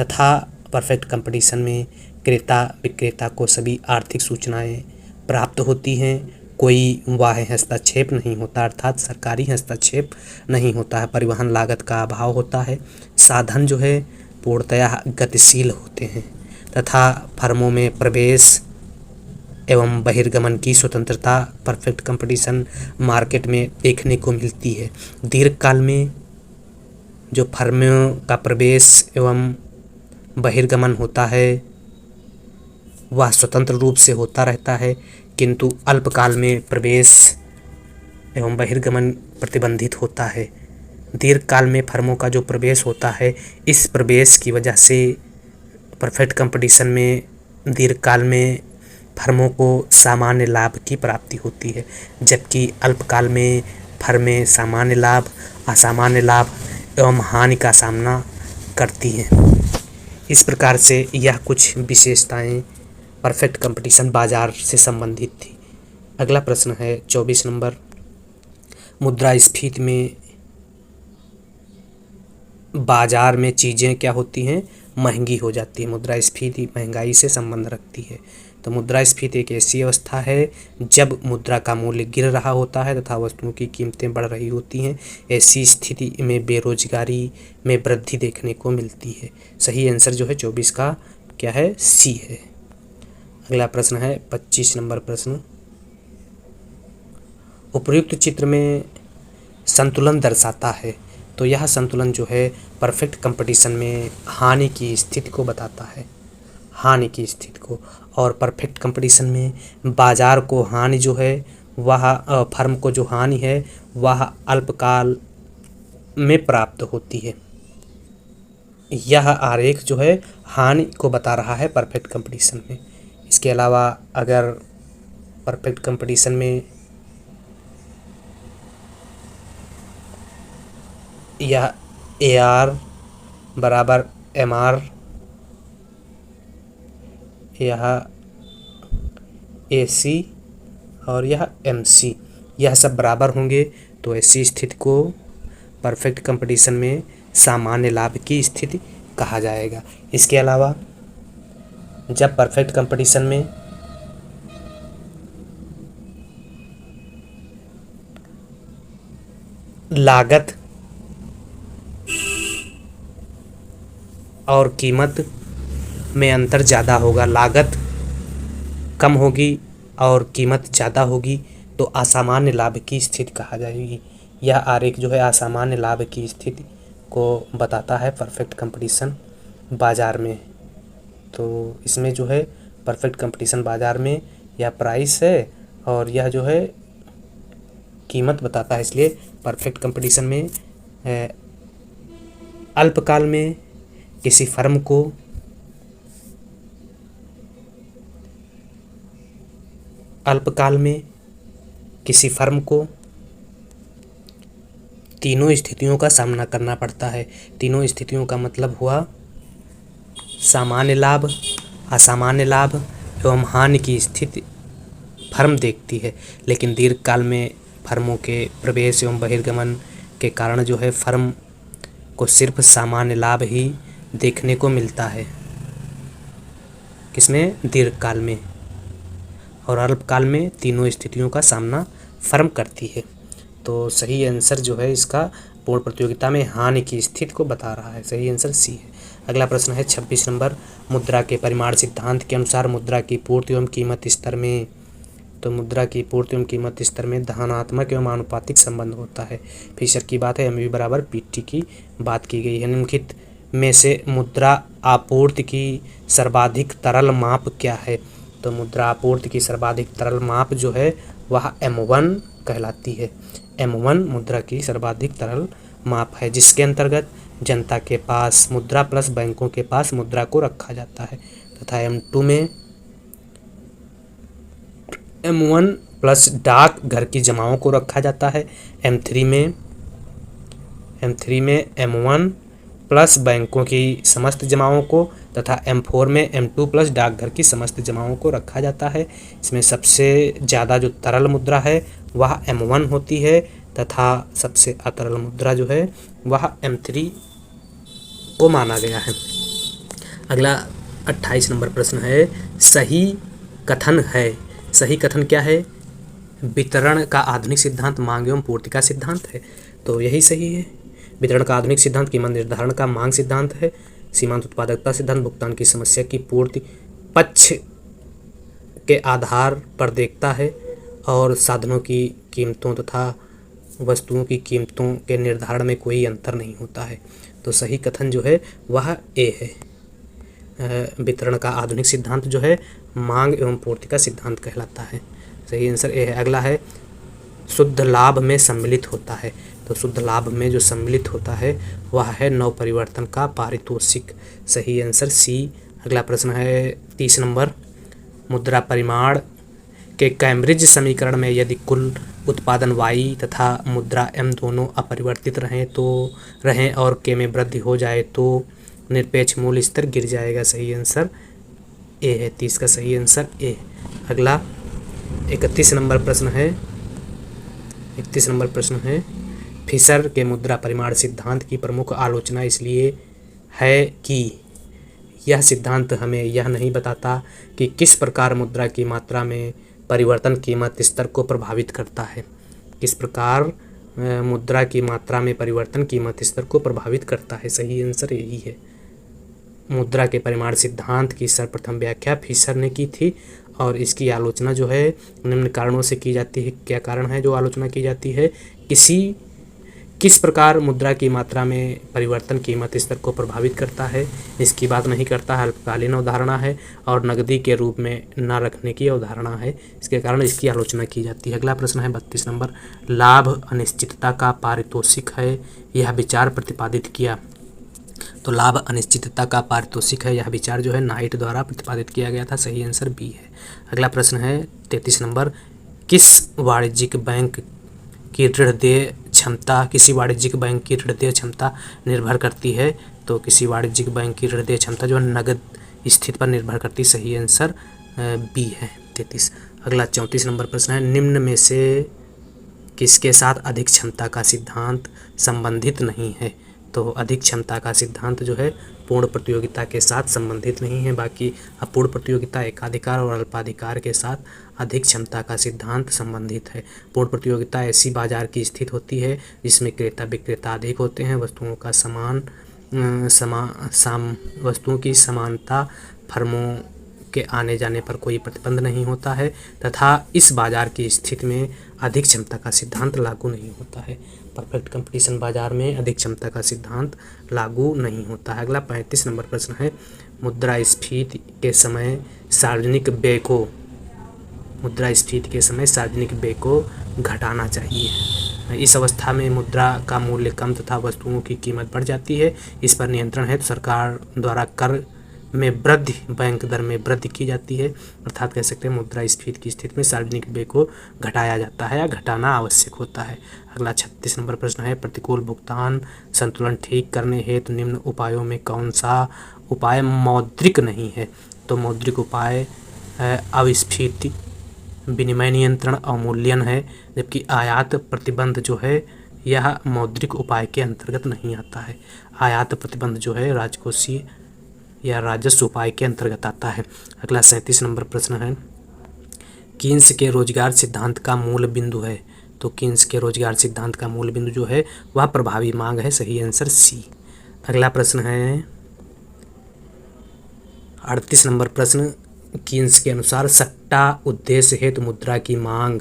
तथा परफेक्ट कंपटीशन में क्रेता विक्रेता को सभी आर्थिक सूचनाएं प्राप्त होती हैं, कोई बाह्य हस्तक्षेप नहीं होता, अर्थात सरकारी हस्तक्षेप नहीं होता है, परिवहन लागत का अभाव होता है, साधन जो है पूर्णतया गतिशील होते हैं, तथा फर्मों में प्रवेश एवं बहिर्गमन की स्वतंत्रता परफेक्ट कंपटीशन मार्केट में देखने को मिलती है। दीर्घकाल में जो फर्मों का प्रवेश एवं बहिर्गमन होता है वह स्वतंत्र रूप से होता रहता है, किंतु अल्पकाल में प्रवेश एवं बहिर्गमन प्रतिबंधित होता है। दीर्घकाल में फर्मों का जो प्रवेश होता है, इस प्रवेश की वजह से परफेक्ट कंपटीशन में दीर्घकाल में फर्मों को सामान्य लाभ की प्राप्ति होती है, जबकि अल्पकाल में फर्में सामान्य लाभ, असामान्य लाभ एवं हानि का सामना करती हैं। इस प्रकार से यह कुछ विशेषताएं परफेक्ट कंपटीशन बाजार से संबंधित थी। अगला प्रश्न है 24 नंबर, मुद्रास्फीति में बाजार में चीज़ें क्या होती हैं, महंगी हो जाती है। मुद्रास्फीति महंगाई से संबंध रखती है। तो मुद्रास्फीति एक ऐसी अवस्था है जब मुद्रा का मूल्य गिर रहा होता है तथा वस्तुओं की कीमतें बढ़ रही होती हैं। ऐसी स्थिति में बेरोजगारी में वृद्धि देखने को मिलती है। सही आंसर जो है 24 का क्या है, सी है। अगला प्रश्न है 25 नंबर प्रश्न, उपर्युक्त चित्र में संतुलन दर्शाता है, तो यह संतुलन जो है परफेक्ट कंपटीशन में हानि की स्थिति को बताता है, हानि की स्थिति को। और परफेक्ट कंपटीशन में बाजार को हानि जो है वह फर्म को जो हानि है वह अल्पकाल में प्राप्त होती है। यह आरेख जो है हानि को बता रहा है परफेक्ट कंपटीशन में। इसके अलावा अगर परफेक्ट कंपटीशन में यह AR बराबर MR, यह AC और यह MC, यह सब बराबर होंगे तो ऐसी स्थिति को परफेक्ट कंपटीशन में सामान्य लाभ की स्थिति कहा जाएगा। इसके अलावा जब परफेक्ट कंपटीशन में लागत और कीमत में अंतर ज़्यादा होगा, लागत कम होगी और कीमत ज़्यादा होगी तो असामान्य लाभ की स्थिति कहा जाएगी। यह आरेख जो है असामान्य लाभ की स्थिति को बताता है परफेक्ट कंपटीशन बाजार में। तो इसमें जो है परफेक्ट कंपटीशन बाजार में यह प्राइस है और यह जो है कीमत बताता है, इसलिए परफेक्ट कंपटीशन में अल्पकाल में किसी फर्म को तीनों स्थितियों का सामना करना पड़ता है। तीनों स्थितियों का मतलब हुआ सामान्य लाभ, असामान्य लाभ एवं हानि की स्थिति फर्म देखती है, लेकिन दीर्घकाल में फर्मों के प्रवेश एवं बहिर्गमन के कारण जो है फर्म को सिर्फ सामान्य लाभ ही देखने को मिलता है, किसमें, दीर्घकाल में, और अल्पकाल में तीनों स्थितियों का सामना फर्म करती है। तो सही आंसर जो है इसका पूर्ण प्रतियोगिता में हानि की स्थिति को बता रहा है। सही आंसर सी है। अगला प्रश्न है 26 नंबर, मुद्रा के परिमाण सिद्धांत के अनुसार मुद्रा की पूर्ति एवं कीमत स्तर में, तो मुद्रा की पूर्ति एवं कीमत स्तर में धनात्मक एवं आनुपातिक संबंध होता है। फिशर की बात है, MV बराबर PT की बात की गई है। निम्नलिखित में से मुद्रा आपूर्ति की सर्वाधिक तरल माप क्या है? तो मुद्रा आपूर्ति की सर्वाधिक तरल माप जो है वह M1 कहलाती है। M1 मुद्रा की सर्वाधिक तरल माप है, जिसके अंतर्गत जनता के पास मुद्रा प्लस बैंकों के पास मुद्रा को रखा जाता है, तथा M2 में M1 प्लस डाक घर की जमाओं को रखा जाता है। M3 में M1 प्लस बैंकों की समस्त जमाओं को तथा M4 में M2 प्लस डाकघर की समस्त जमाओं को रखा जाता है। इसमें सबसे ज़्यादा जो तरल मुद्रा है वह M1 होती है तथा सबसे अतरल मुद्रा जो है वह M3 को माना गया है। अगला 28 नंबर प्रश्न है, सही कथन है। सही कथन क्या है? वितरण का आधुनिक सिद्धांत मांग एवं पूर्ति का सिद्धांत है, तो यही सही है। वितरण का आधुनिक सिद्धांत कीमत निर्धारण का मांग सिद्धांत है। सीमांत उत्पादकता सिद्धांत भुगतान की समस्या की पूर्ति पक्ष के आधार पर देखता है और साधनों की कीमतों तथा वस्तुओं की कीमतों के निर्धारण में कोई अंतर नहीं होता है, तो सही कथन जो है वह ए है। वितरण का आधुनिक सिद्धांत जो है मांग एवं पूर्ति का सिद्धांत कहलाता है, सही आंसर ए है। अगला है, शुद्ध लाभ में सम्मिलित होता है, तो शुद्ध लाभ में जो सम्मिलित होता है वह है नव परिवर्तन का पारितोषिक, सही आंसर सी। अगला प्रश्न है 30 नंबर, मुद्रा परिमाण के कैम्ब्रिज समीकरण में यदि कुल उत्पादन y तथा मुद्रा m दोनों अपरिवर्तित रहें और k में वृद्धि हो जाए तो निरपेक्ष मूल्य स्तर गिर जाएगा, सही आंसर ए है। 30 का सही आंसर ए। अगला 31 नंबर प्रश्न है, फिशर के मुद्रा परिमाण सिद्धांत की प्रमुख आलोचना इसलिए है कि यह सिद्धांत हमें यह नहीं बताता कि किस प्रकार मुद्रा की मात्रा में परिवर्तन कीमत स्तर को प्रभावित करता है। किस प्रकार मुद्रा की मात्रा में परिवर्तन कीमत स्तर को प्रभावित करता है, सही आंसर यही है। मुद्रा के परिमाण सिद्धांत की सर्वप्रथम व्याख्या फिशर ने की थी और इसकी आलोचना जो है निम्न कारणों से की जाती है। क्या कारण है जो आलोचना की जाती है? किस प्रकार मुद्रा की मात्रा में परिवर्तन कीमत स्तर को प्रभावित करता है, इसकी बात नहीं करता है। अल्पकालीन अवधारणा है और नकदी के रूप में न रखने की अवधारणा है, इसके कारण इसकी आलोचना की जाती है। अगला प्रश्न है 32 नंबर, लाभ अनिश्चितता का पारितोषिक है, यह विचार प्रतिपादित किया। तो लाभ अनिश्चितता का पारितोषिक है, यह विचार जो है नाइट द्वारा प्रतिपादित किया गया था, सही आंसर बी है। अगला प्रश्न है 33 नंबर, किसी वाणिज्यिक बैंक की ऋण देय क्षमता निर्भर करती है? तो किसी वाणिज्यिक बैंक की ऋण देय क्षमता जो नगद स्थिति पर निर्भर करती, सही आंसर बी है 33। अगला 34 नंबर प्रश्न है, निम्न में से किसके साथ अधिक क्षमता का सिद्धांत संबंधित नहीं है? तो अधिक क्षमता का सिद्धांत जो है पूर्ण प्रतियोगिता के साथ संबंधित नहीं है, बाकी अपूर्ण प्रतियोगिता, एकाधिकार और अल्पाधिकार के साथ अधिक क्षमता का सिद्धांत संबंधित है। पूर्ण प्रतियोगिता ऐसी बाजार की स्थिति होती है जिसमें क्रेता विक्रेता अधिक होते हैं, वस्तुओं की समानता, फर्मों के आने जाने पर कोई प्रतिबंध नहीं होता है तथा इस बाजार की स्थिति में अधिक क्षमता का सिद्धांत लागू नहीं होता है। परफेक्ट कंपटीशन बाजार में अधिक क्षमता का सिद्धांत लागू नहीं होता है। अगला 35 नंबर प्रश्न है, मुद्रास्फीति के समय सार्वजनिक व्यय को घटाना चाहिए। इस अवस्था में मुद्रा का मूल्य कम तथा वस्तुओं की कीमत बढ़ जाती है, इस पर नियंत्रण है तो सरकार द्वारा कर में वृद्धि, बैंक दर में वृद्धि की जाती है, अर्थात कह सकते हैं मुद्रास्फीति की स्थिति में सार्वजनिक व्यय को घटाया जाता है या घटाना आवश्यक होता है। अगला 36 नंबर प्रश्न है, प्रतिकूल भुगतान संतुलन ठीक करने हेतु निम्न उपायों में कौन सा उपाय मौद्रिक नहीं है? तो मौद्रिक उपाय अविस्फीति, विनिमय नियंत्रण, अवमूल्यन है, जबकि आयात प्रतिबंध जो है यह मौद्रिक उपाय के अंतर्गत नहीं आता है। आयात प्रतिबंध जो है राजकोषीय या राजस्व उपाय के अंतर्गत आता है। अगला 37 नंबर प्रश्न है, कीन्स के रोजगार सिद्धांत का मूल बिंदु है? तो कीन्स के रोजगार सिद्धांत का मूल बिंदु जो है वह प्रभावी मांग है, सही आंसर सी। अगला प्रश्न है 38 नंबर प्रश्न, कीन्स के अनुसार सट्टा उद्देश्य हेतु मुद्रा की मांग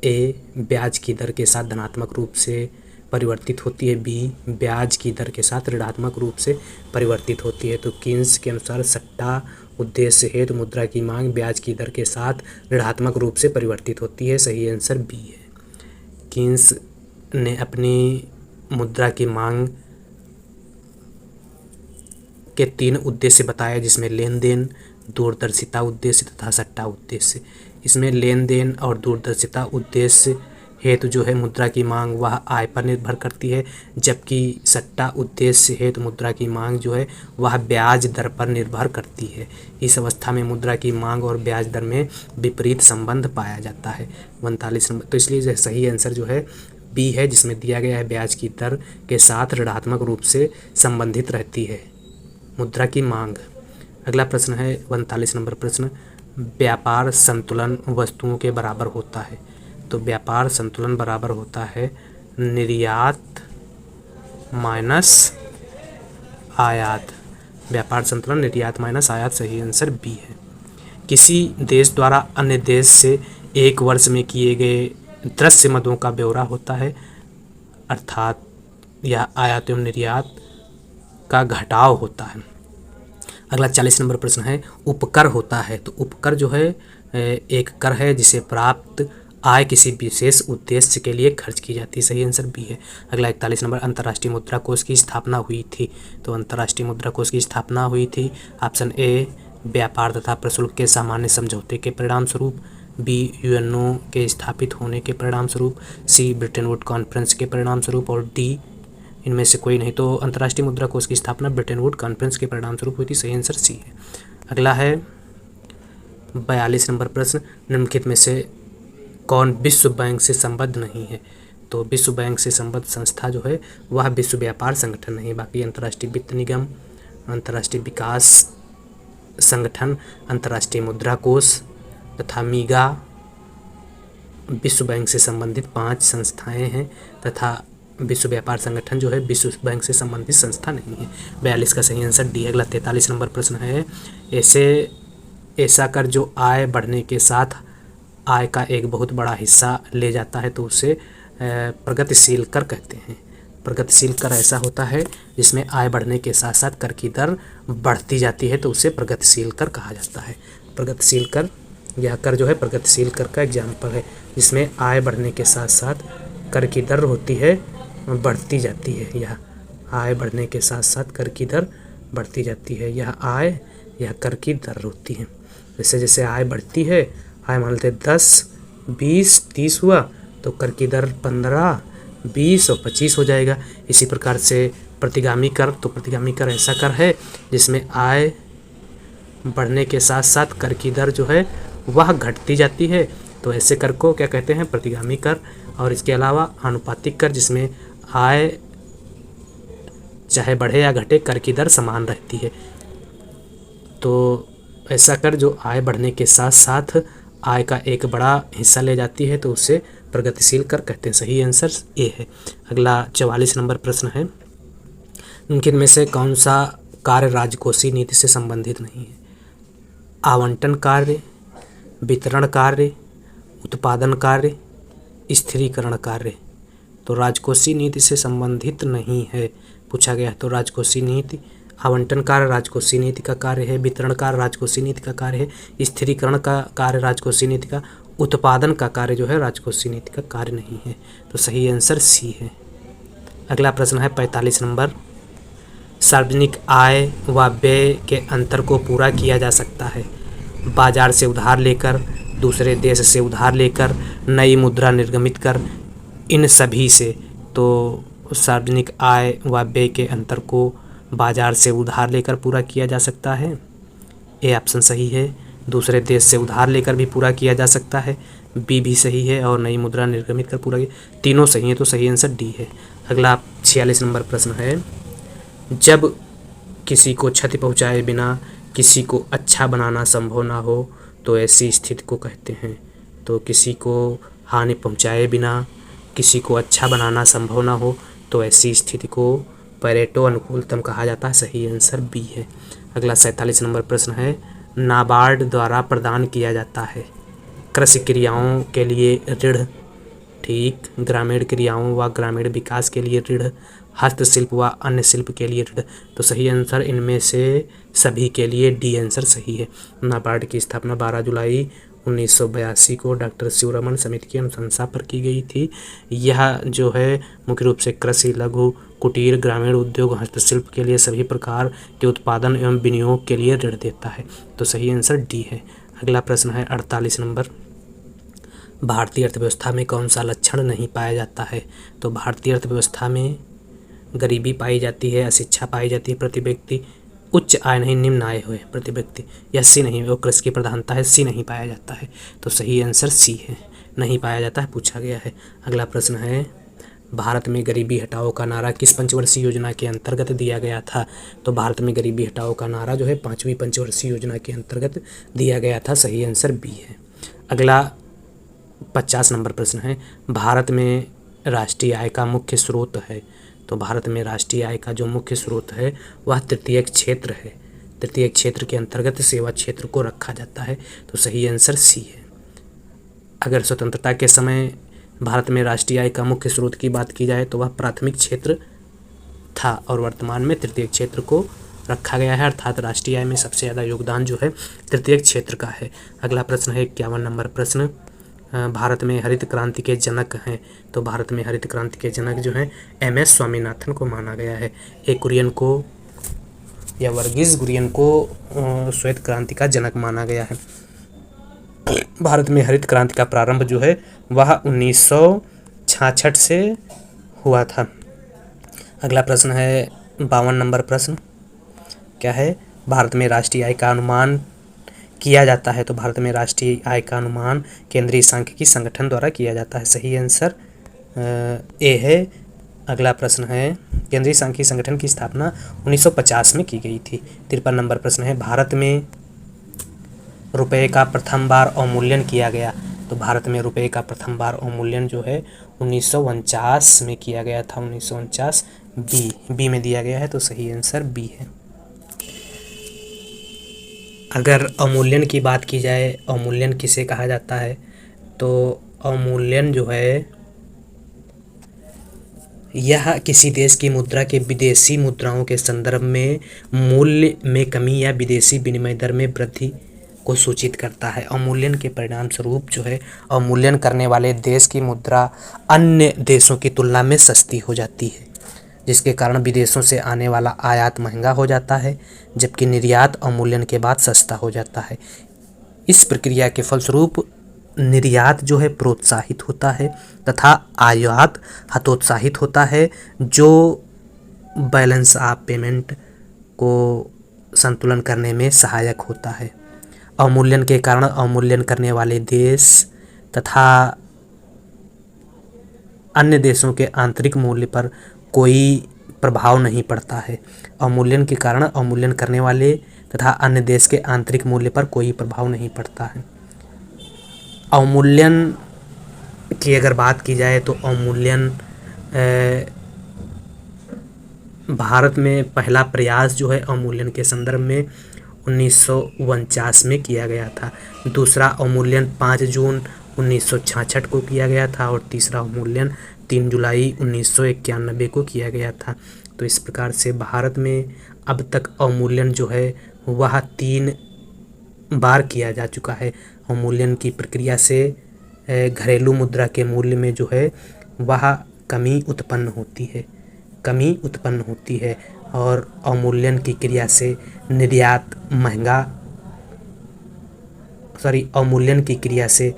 ए ब्याज की दर के साथ धनात्मक रूप से परिवर्तित होती है, बी ब्याज की दर के साथ ऋणात्मक रूप से परिवर्तित होती है। तो कीन्स के अनुसार सट्टा उद्देश्य हेतु मुद्रा की मांग ब्याज की दर के साथ ऋणात्मक रूप से परिवर्तित होती है, सही आंसर बी है। कीन्स ने अपनी मुद्रा की मांग के 3 उद्देश्य बताए, जिसमें लेन देन, दूरदर्शिता उद्देश्य तथा सट्टा उद्देश्य। इसमें लेन देन और दूरदर्शिता उद्देश्य हेतु जो है मुद्रा की मांग वह आय पर निर्भर करती है, जबकि सट्टा उद्देश्य हेतु मुद्रा की मांग जो है वह ब्याज दर पर निर्भर करती है। इस अवस्था में मुद्रा की मांग और ब्याज दर में विपरीत संबंध पाया जाता है। 39 नंबर, तो इसलिए सही आंसर जो है बी है, जिसमें दिया गया है ब्याज की दर के साथ ऋणात्मक रूप से संबंधित रहती है मुद्रा की मांग। अगला प्रश्न है 39 नंबर प्रश्न, व्यापार संतुलन वस्तुओं के बराबर होता है। तो व्यापार संतुलन बराबर होता है निर्यात माइनस आयात। व्यापार संतुलन निर्यात माइनस आयात, सही आंसर बी है। किसी देश द्वारा अन्य देश से एक वर्ष में किए गए दृश्य मदों का ब्यौरा होता है, अर्थात यह आयात एवं निर्यात का घटाव होता है। अगला 40 नंबर प्रश्न है उपकर होता है। तो उपकर जो है एक कर है जिसे प्राप्त आय किसी विशेष उद्देश्य के लिए खर्च की जाती है, सही आंसर बी है। अगला 41 नंबर, अंतर्राष्ट्रीय मुद्रा कोष की स्थापना हुई थी। तो अंतर्राष्ट्रीय मुद्रा कोष की स्थापना हुई थी, ऑप्शन ए व्यापार तथा प्रशुल्क के सामान्य समझौते के परिणाम स्वरूप, बी यूएनओ के स्थापित होने के परिणाम स्वरूप, सी ब्रिटेन वुड कॉन्फ्रेंस के परिणाम स्वरूप, और डी इनमें से कोई नहीं। तो अंतर्राष्ट्रीय मुद्रा कोष की स्थापना ब्रिटेन वुड कॉन्फ्रेंस के परिणाम स्वरूप हुई थी, सही आंसर सी है। अगला है 42 नंबर प्रश्न, निम्नलिखित में से कौन विश्व बैंक से संबद्ध नहीं है। तो विश्व बैंक से संबद्ध संस्था जो है वह विश्व व्यापार संगठन नहीं, बाकी अंतर्राष्ट्रीय वित्त निगम, अंतर्राष्ट्रीय विकास संगठन, अंतर्राष्ट्रीय मुद्रा कोष तथा मीगा विश्व बैंक से संबंधित 5 संस्थाएं हैं, तथा विश्व व्यापार संगठन जो है विश्व बैंक से संबंधित संस्था नहीं है। 42 का सही आंसर डी। अगला 43 नंबर प्रश्न है, ऐसा कर जो आय बढ़ने के साथ आय का एक बहुत बड़ा हिस्सा ले जाता है तो उसे प्रगतिशील कर कहते हैं। प्रगतिशील कर ऐसा होता है जिसमें आय बढ़ने के साथ साथ कर की दर बढ़ती जाती है तो उसे प्रगतिशील कर कहा जाता है। प्रगतिशील कर, यह कर जो है प्रगतिशील कर का एग्जाम्पल है, जिसमें आय बढ़ने के साथ साथ कर की दर होती है बढ़ती जाती है। यह आय बढ़ने के साथ साथ कर की दर बढ़ती जाती है, यह कर की दर होती है। जैसे जैसे आय बढ़ती है, आय मान लेते 10, 20, 30 हुआ तो कर की दर 15, 20 और 25 हो जाएगा। इसी प्रकार से प्रतिगामी कर, तो प्रतिगामी कर ऐसा कर है जिसमें आय बढ़ने के साथ साथ कर की दर जो है वह घटती जाती है, तो ऐसे कर को क्या कहते हैं, प्रतिगामी कर। और इसके अलावा आनुपातिक कर, जिसमें आय चाहे बढ़े या घटे कर की दर समान रहती है। तो ऐसा कर जो आय बढ़ने के साथ साथ आय का एक बड़ा हिस्सा ले जाती है तो उसे प्रगतिशील कर कहते हैं, सही आंसर ए है। अगला 44 नंबर प्रश्न है, निम्नलिखित में से कौन सा कार्य राजकोषीय नीति से संबंधित नहीं है। आवंटन कार्य, वितरण कार्य, उत्पादन कार्य, स्थिरीकरण कार्य। तो राजकोषीय नीति से संबंधित नहीं है पूछा गया। तो राजकोषीय नीति, आवंटन कार्य राजकोषीय नीति का कार्य है, वितरण कार्य राजकोषीय नीति का कार्य है, स्थिरीकरण का कार्य राजकोषीय नीति का, उत्पादन का कार्य जो है राजकोषीय नीति का कार्य नहीं है। तो सही आंसर सी है। अगला प्रश्न है 45 नंबर, सार्वजनिक आय व व्यय के अंतर को पूरा किया जा सकता है बाजार से उधार लेकर, दूसरे देश से उधार लेकर, नई मुद्रा निर्गमित कर, इन सभी से। तो सार्वजनिक आय व व्यय के अंतर को बाजार से उधार लेकर पूरा किया जा सकता है, ए ऑप्शन सही है। दूसरे देश से उधार लेकर भी पूरा किया जा सकता है, बी भी सही है। और नई मुद्रा निर्गमित कर पूरा, तीनों सही है, तो सही आंसर डी है। अगला 46 नंबर प्रश्न है, जब किसी को क्षति पहुंचाए बिना किसी को अच्छा बनाना संभव ना हो तो ऐसी स्थिति को कहते हैं। तो किसी को हानि पहुंचाए बिना किसी को अच्छा बनाना संभव ना हो तो ऐसी स्थिति को पैरेटो अनुकूलतम कहा जाता है, सही आंसर बी है। अगला 47 नंबर प्रश्न है, नाबार्ड द्वारा प्रदान किया जाता है कृषि क्रियाओं के लिए ऋण, ठीक, ग्रामीण क्रियाओं व ग्रामीण विकास के लिए ऋण, हस्तशिल्प व अन्य शिल्प के लिए ऋण। तो सही आंसर इनमें से सभी के लिए डी आंसर सही है। नाबार्ड की स्थापना 12 जुलाई 1982 को डॉक्टर शिवरमन समिति की अनुशंसा पर की गई थी। यह जो है मुख्य रूप से कृषि, लघु, कुटीर, ग्रामीण उद्योग, हस्तशिल्प के लिए सभी प्रकार के उत्पादन एवं विनियोग के लिए ऋण देता है। तो सही आंसर डी है। अगला प्रश्न है 48 नंबर, भारतीय अर्थव्यवस्था में कौन सा लक्षण संरक्षण नहीं पाया जाता है। तो भारतीय अर्थव्यवस्था में गरीबी पाई जाती है, अशिक्षा पाई जाती है, प्रति व्यक्ति उच्च आय नहीं निम्न आय हुए प्रति व्यक्ति, यह सी नहीं, वो कृषि की प्रधानता है, सी नहीं पाया जाता है। तो सही आंसर सी है, नहीं पाया जाता है, पूछा गया है। अगला प्रश्न है, भारत में गरीबी हटाओ का नारा किस पंचवर्षीय योजना के अंतर्गत दिया गया था? तो भारत में गरीबी हटाओ का नारा जो है 5वीं पंचवर्षीय योजना के अंतर्गत दिया गया था। सही आंसर बी है। अगला 50 नंबर प्रश्न है, भारत में राष्ट्रीय आय का मुख्य स्रोत है। तो भारत में राष्ट्रीय आय का जो मुख्य स्रोत है वह तृतीयक क्षेत्र है। तृतीयक क्षेत्र के अंतर्गत सेवा क्षेत्र को रखा जाता है। तो सही आंसर सी है। अगर स्वतंत्रता के समय भारत में राष्ट्रीय आय का मुख्य स्रोत की बात की जाए तो वह प्राथमिक क्षेत्र था और वर्तमान में तृतीयक क्षेत्र को रखा गया है, अर्थात राष्ट्रीय आय में सबसे ज़्यादा योगदान जो है तृतीयक क्षेत्र का है। अगला प्रश्न है 51 नंबर प्रश्न, भारत में हरित क्रांति के जनक हैं। तो भारत में हरित क्रांति के जनक जो हैं MS स्वामीनाथन को माना गया है। कुरियन को या वर्गीस कुरियन को श्वेत क्रांति का जनक माना गया है। भारत में हरित क्रांति का प्रारंभ जो है वह 1966 से हुआ था। अगला प्रश्न है 52 नंबर प्रश्न, क्या है? भारत में राष्ट्रीय आय का अनुमान किया जाता है। तो भारत में राष्ट्रीय आय का अनुमान केंद्रीय सांख्यिकी संगठन द्वारा किया जाता है। सही आंसर ए है। अगला प्रश्न है, केंद्रीय सांख्यिकी संगठन की स्थापना 1950 में की गई थी। 53 नंबर प्रश्न है, भारत में रुपये का प्रथम बार अवमूल्यन किया गया। तो भारत में रुपये का प्रथम बार अवमूल्यन जो है 1949 में किया गया था। 1949 बी में दिया गया है। तो सही आंसर बी है। अगर अवमूल्यन की बात की जाए, अवमूल्यन किसे कहा जाता है? तो अवमूल्यन जो है यह किसी देश की मुद्रा के विदेशी मुद्राओं के संदर्भ में मूल्य में कमी या विदेशी विनिमय दर में वृद्धि को सूचित करता है। अवमूल्यन के परिणाम स्वरूप जो है अवमूल्यन करने वाले देश की मुद्रा अन्य देशों की तुलना में सस्ती हो जाती है, जिसके कारण विदेशों से आने वाला आयात महंगा हो जाता है, जबकि निर्यात अवमूल्यन के बाद सस्ता हो जाता है। इस प्रक्रिया के फलस्वरूप निर्यात जो है प्रोत्साहित होता है तथा आयात हतोत्साहित होता है, जो बैलेंस ऑफ पेमेंट को संतुलन करने में सहायक होता है। अवमूल्यन के कारण अवमूल्यन करने वाले देश तथा अन्य देशों के आंतरिक मूल्य पर कोई प्रभाव नहीं पड़ता है। अवमूल्यन के कारण अवमूल्यन करने वाले तथा अन्य देश के आंतरिक मूल्य पर कोई प्रभाव नहीं पड़ता है। अवमूल्यन की अगर बात की जाए तो अवमूल्यन भारत में पहला प्रयास जो है अवमूल्यन के संदर्भ में 1949 में किया गया था। दूसरा अवमूल्यन 5 जून 1966 को किया गया था और तीसरा अवमूल्यन 3 जुलाई 1991 को किया गया था। तो इस प्रकार से भारत में अब तक अवमूल्यन जो है वह 3 बार किया जा चुका है। अवमूल्यन की प्रक्रिया से घरेलू मुद्रा के मूल्य में जो है वह कमी उत्पन्न होती है और अवमूल्यन की क्रिया से अवमूल्यन की क्रिया से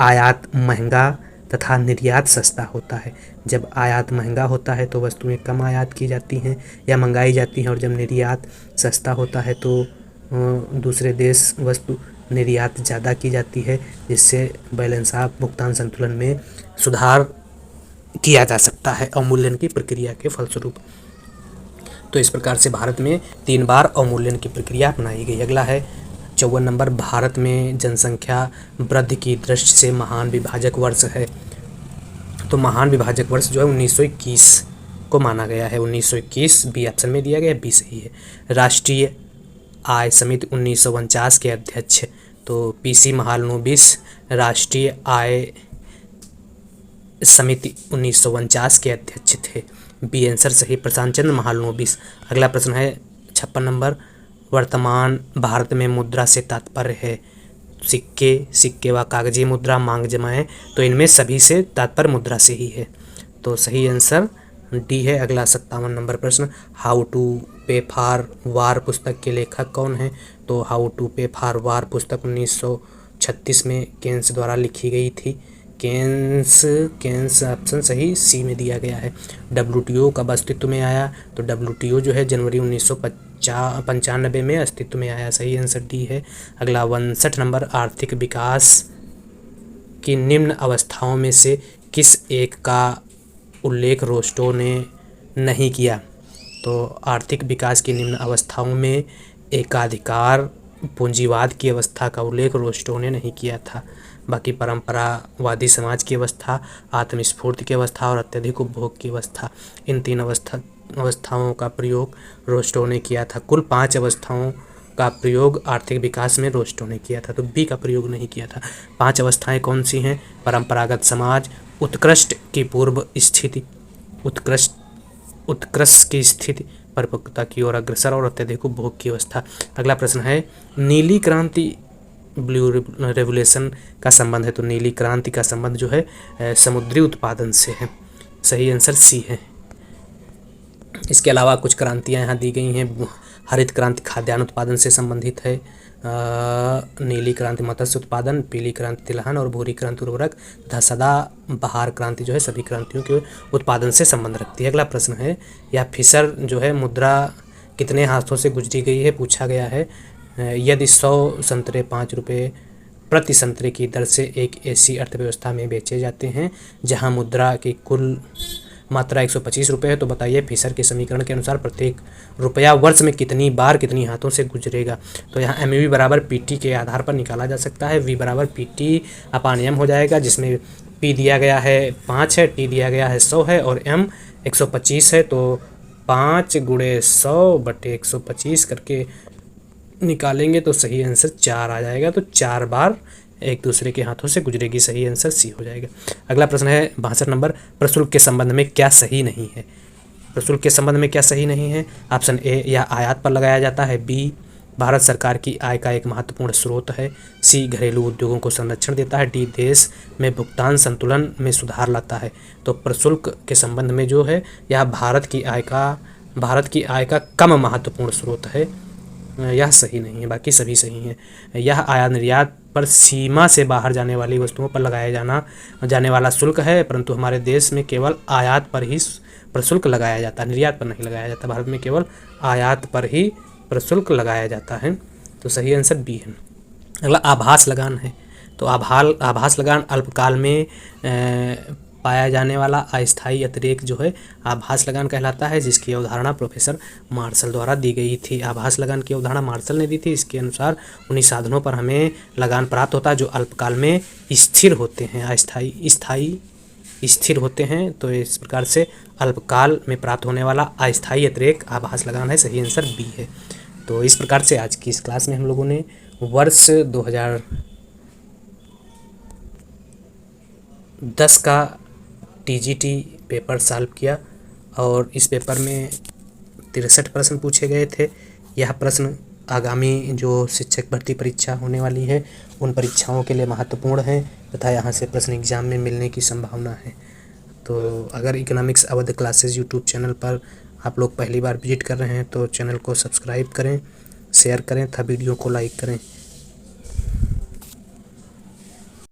आयात महंगा तथा निर्यात सस्ता होता है। जब आयात महंगा होता है तो वस्तुएं कम आयात की जाती हैं या मंगाई जाती हैं, और जब निर्यात सस्ता होता है तो दूसरे देश वस्तु निर्यात ज़्यादा की जाती है, जिससे बैलेंस ऑफ भुगतान संतुलन में सुधार किया जा सकता है अवमूल्यन की प्रक्रिया के फलस्वरूप। तो इस प्रकार से भारत में 3 बार अवमूल्यन की प्रक्रिया अपनाई गई। अगला है 54 नंबर, भारत में जनसंख्या वृद्धि की दृष्टि से महान विभाजक वर्ष है। तो महान विभाजक वर्ष जो है 1921 को माना गया है। 1921 बी ऑप्शन में दिया गया, बी सही है। राष्ट्रीय आय समिति 1949 के अध्यक्ष तो PC महालनोबिस राष्ट्रीय आय समिति 1949 के अध्यक्ष थे। बी आंसर सही, प्रशांत चंद्र महालनोबिस। अगला प्रश्न है 56 नंबर, वर्तमान भारत में मुद्रा से तात्पर्य है सिक्के व कागजी मुद्रा, मांग जमाएं, तो इनमें सभी से तात्पर्य मुद्रा से ही है। तो सही आंसर डी है। अगला 57 नंबर प्रश्न, हाउ टू पे फॉर वार पुस्तक के लेखक कौन हैं? तो हाउ टू पे फॉर वार पुस्तक 1936 में केन्स द्वारा लिखी गई थी। केन्स ऑप्शन सही सी में दिया गया है। WTO कब अस्तित्व में आया? तो WTO जो है जनवरी 1995 में अस्तित्व में आया। सही आंसर डी है। अगला 62 नंबर, आर्थिक विकास की निम्न अवस्थाओं में से किस एक का उल्लेख रोस्टो ने नहीं किया? तो आर्थिक विकास की निम्न अवस्थाओं में एकाधिकार पूंजीवाद की अवस्था का उल्लेख रोस्टो ने नहीं किया था। बाकी परंपरावादी समाज की अवस्था, आत्मस्फूर्ति की अवस्था और अत्यधिक उपभोग की अवस्था, इन 3 अवस्थाओं का प्रयोग रोस्टो ने किया था। कुल 5 अवस्थाओं का प्रयोग आर्थिक विकास में रोस्टो ने किया था, तो बी का प्रयोग नहीं किया था। 5 अवस्थाएं कौन सी हैं? परंपरागत समाज, उत्कृष्ट की पूर्व स्थिति, उत्कृष्ट की स्थिति, परिपक्वता की ओर अग्रसर और अत्यधिक उपभोग की अवस्था। अगला प्रश्न है, नीली क्रांति ब्लू रेवोल्यूशन का संबंध है? तो नीली क्रांति का संबंध जो है समुद्री उत्पादन से है। सही आंसर सी है। इसके अलावा कुछ क्रांतियां यहाँ दी गई हैं। हरित क्रांति खाद्यान्न उत्पादन से संबंधित है, नीली क्रांति मत्स्य उत्पादन, पीली क्रांति तिलहन और भूरी क्रांति उर्वरक तथा सदा बहार क्रांति जो है सभी क्रांतियों के उत्पादन से संबंध रखती है। अगला प्रश्न है, यह फिशर जो है मुद्रा कितने हाथों से गुजरी गई है? पूछा गया है। यदि 100 संतरे 5 रुपये प्रति संतरे की दर से एक ऐसी अर्थव्यवस्था में बेचे जाते हैं जहां मुद्रा की कुल मात्रा 125 रुपये है, तो बताइए फिशर के समीकरण के अनुसार प्रत्येक रुपया वर्ष में कितनी बार कितनी हाथों से गुजरेगा? तो यहाँ MV बराबर PT के आधार पर निकाला जा सकता है। V बराबर PT अपान M हो जाएगा, जिसमें P दिया गया है 5 है, T दिया गया है 100 है और M 125 है। तो 5 × 100 बटे 125 करके निकालेंगे तो सही आंसर 4 आ जाएगा। तो 4 बार एक दूसरे के हाथों से गुजरेगी। सही आंसर सी हो जाएगा। अगला प्रश्न है 62 नंबर, प्रशुल्क के संबंध में क्या सही नहीं है? प्रशुल्क के संबंध में क्या सही नहीं है? ऑप्शन ए, यह आयात पर लगाया जाता है। बी, भारत सरकार की आय का एक महत्वपूर्ण स्रोत है। सी, घरेलू उद्योगों को संरक्षण देता है। डी, देश में भुगतान संतुलन में सुधार लाता है। तो प्रशुल्क के संबंध में जो है यह भारत की आय का कम महत्वपूर्ण स्रोत है। यह सही नहीं है, बाकी सभी सही हैं। यह आयात निर्यात पर सीमा से बाहर जाने वाली वस्तुओं पर लगाया जाने वाला शुल्क है, परंतु हमारे देश में केवल आयात पर ही प्रशुल्क लगाया जाता है, निर्यात पर नहीं लगाया जाता। भारत में केवल आयात पर ही प्रशुल्क लगाया जाता है। तो सही आंसर बी है। अगला आभास लगान है। तो आभास लगान अल्पकाल में पाया जाने वाला अस्थायी अतिरेक जो है आभास लगान कहलाता है, जिसकी अवधारणा प्रोफेसर मार्शल द्वारा दी गई थी। आभास लगान की अवधारणा मार्शल ने दी थी। इसके अनुसार उन्हीं साधनों पर हमें लगान प्राप्त होता है जो अल्पकाल में स्थिर होते हैं, अस्थायी स्थिर होते हैं। तो इस प्रकार से अल्पकाल में प्राप्त होने वाला अस्थायी अतिरेक आभास लगान है। सही आंसर बी है। तो इस प्रकार से आज की इस क्लास में हम लोगों ने वर्ष 2010 का TGT पेपर सॉल्व किया और इस पेपर में 63 प्रश्न पूछे गए थे। यह प्रश्न आगामी जो शिक्षक भर्ती परीक्षा होने वाली है उन परीक्षाओं के लिए महत्वपूर्ण है तथा यहाँ से प्रश्न एग्जाम में मिलने की संभावना है। तो अगर economics Awadh classes YouTube channel पर आप लोग पहली बार विजिट कर रहे हैं तो चैनल को सब्सक्राइब करें, शेयर करें तथा वीडियो को लाइक करें।